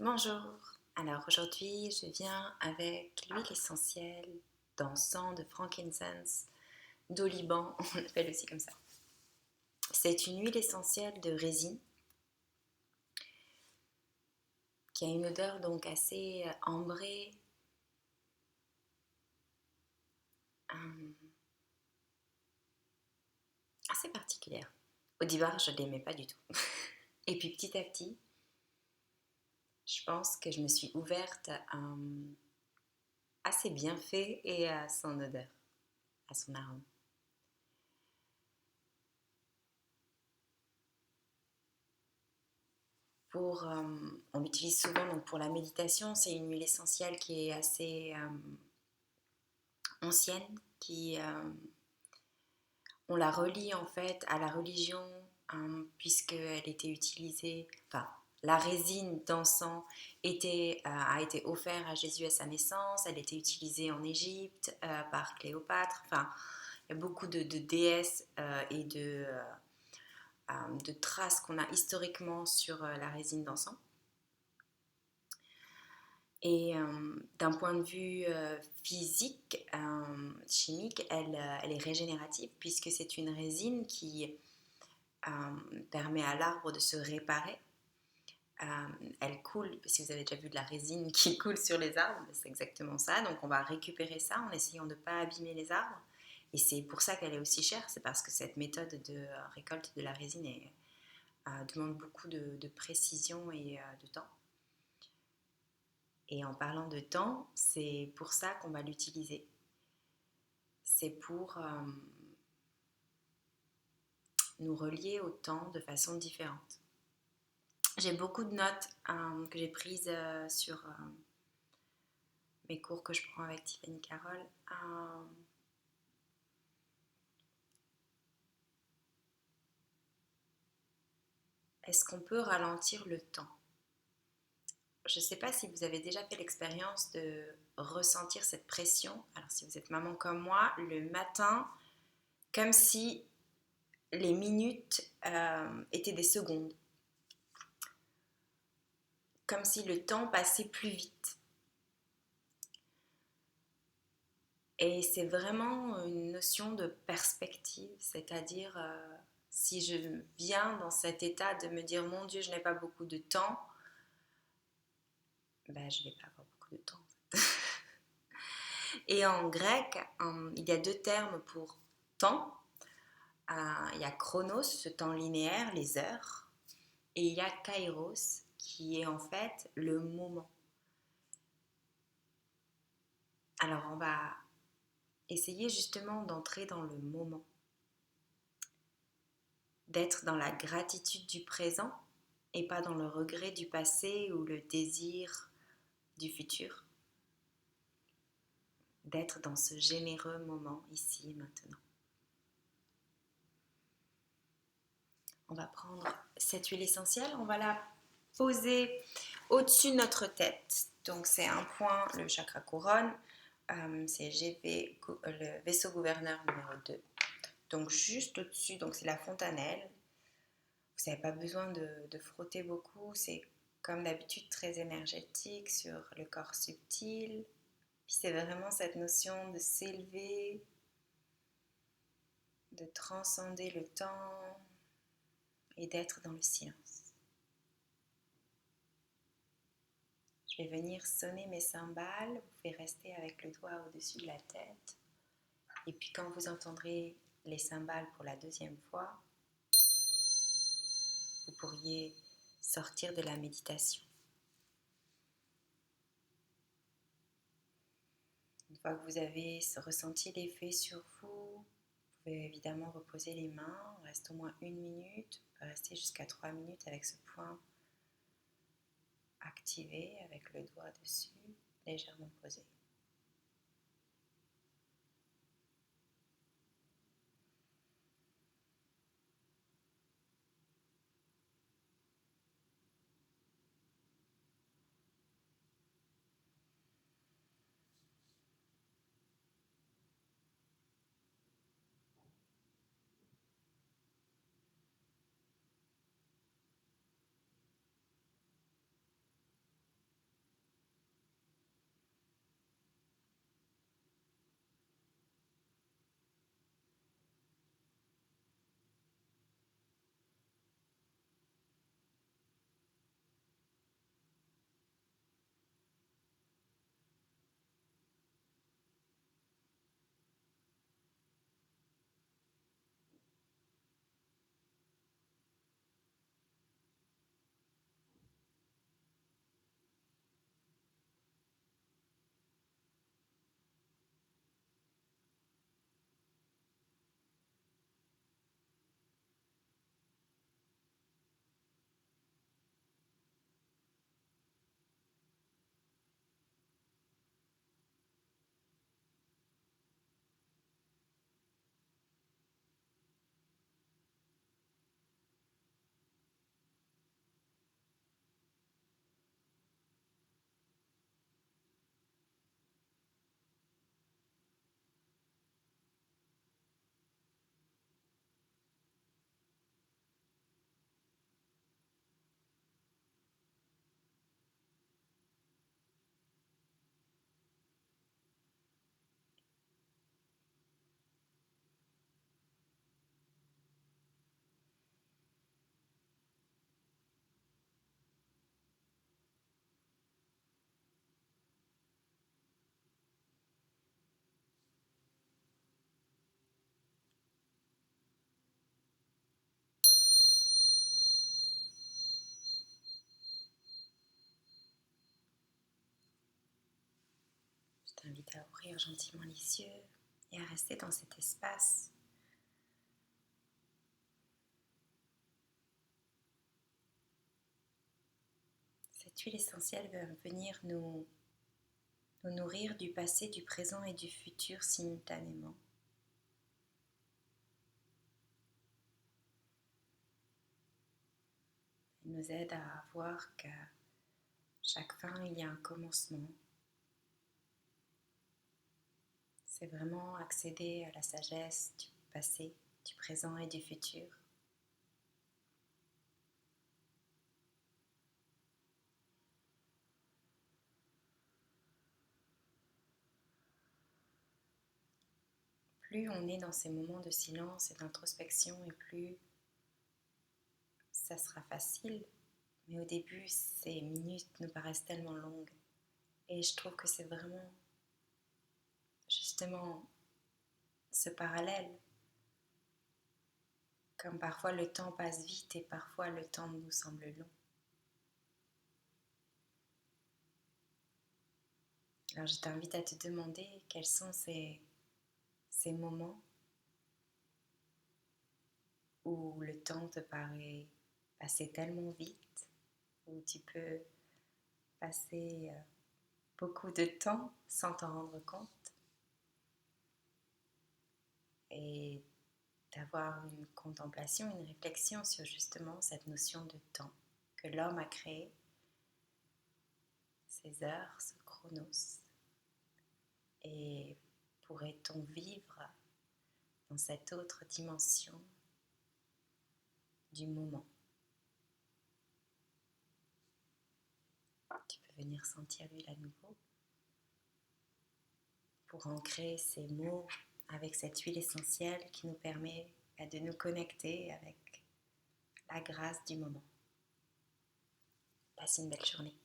Bonjour, alors aujourd'hui je viens avec l'huile essentielle d'encens de frankincense d'oliban, on l'appelle aussi comme ça. C'est une huile essentielle de résine qui a une odeur donc assez ambrée, assez particulière. Au départ je ne l'aimais pas du tout. Et puis petit à petit, je pense que je me suis ouverte à ses bienfaits et à son odeur, à son arôme. On l'utilise souvent donc pour la méditation. C'est une huile essentielle qui est assez ancienne, on la relie en fait à la religion puisqu'elle était utilisée, enfin la résine d'encens a été offerte à Jésus à sa naissance, elle était utilisée en Égypte par Cléopâtre, enfin il y a beaucoup de déesses et de traces qu'on a historiquement sur la résine d'encens. Et d'un point de vue physique, chimique, elle est régénérative puisque c'est une résine qui permet à l'arbre de se réparer. Elle coule, si vous avez déjà vu de la résine qui coule sur les arbres, c'est exactement ça. Donc on va récupérer ça en essayant de ne pas abîmer les arbres. Et c'est pour ça qu'elle est aussi chère, c'est parce que cette méthode de récolte de la résine demande beaucoup de précision et de temps. Et en parlant de temps, c'est pour ça qu'on va l'utiliser. C'est pour nous relier au temps de façon différente. J'ai beaucoup de notes que j'ai prises sur mes cours que je prends avec Tiffany Carroll. Est-ce qu'on peut ralentir le temps? Je ne sais pas si vous avez déjà fait l'expérience de ressentir cette pression. Alors si vous êtes maman comme moi, le matin, comme si les minutes étaient des secondes. Comme si le temps passait plus vite. Et c'est vraiment une notion de perspective, c'est-à-dire si je viens dans cet état de me dire mon Dieu, je n'ai pas beaucoup de temps, ben, je ne vais pas avoir beaucoup de temps. Et en grec, il y a deux termes pour temps. Il y a chronos, ce temps linéaire, les heures, et il y a kairos, qui est en fait le moment. Alors on va essayer justement d'entrer dans le moment, d'être dans la gratitude du présent et pas dans le regret du passé ou le désir du futur, d'être dans ce généreux moment ici et maintenant. On va prendre cette huile essentielle, on va la poser au-dessus de notre tête. Donc c'est un point, le chakra couronne, c'est GV, le vaisseau gouverneur numéro 2. Donc juste au-dessus, donc c'est la fontanelle. Vous n'avez pas besoin de frotter beaucoup, c'est comme d'habitude très énergétique sur le corps subtil. Puis c'est vraiment cette notion de s'élever, de transcender le temps et d'être dans le silence. Je vais venir sonner mes cymbales, vous pouvez rester avec le doigt au-dessus de la tête. Et puis quand vous entendrez les cymbales pour la deuxième fois, vous pourriez sortir de la méditation. Une fois que vous avez ressenti l'effet sur vous, vous pouvez évidemment reposer les mains. On reste au moins 1 minute. On peut rester jusqu'à 3 minutes avec ce point activé, avec le doigt dessus, légèrement posé. t'invite à ouvrir gentiment les yeux et à rester dans cet espace. Cette huile essentielle va venir nous nourrir du passé, du présent et du futur simultanément. Elle nous aide à voir qu'à chaque fin, il y a un commencement. C'est vraiment accéder à la sagesse du passé, du présent et du futur. Plus on est dans ces moments de silence et d'introspection, et plus ça sera facile. Mais au début, ces minutes nous paraissent tellement longues. Et je trouve que c'est vraiment justement ce parallèle. Comme parfois le temps passe vite et parfois le temps nous semble long. Alors je t'invite à te demander quels sont ces moments où le temps te paraît passer tellement vite, où tu peux passer beaucoup de temps sans t'en rendre compte et d'avoir une contemplation, une réflexion sur justement cette notion de temps que l'homme a créé, ces heures, ce chronos. Et pourrait-on vivre dans cette autre dimension du moment? Tu peux venir sentir l'huile à nouveau pour ancrer ces mots avec cette huile essentielle qui nous permet de nous connecter avec la grâce du moment. Passe une belle journée.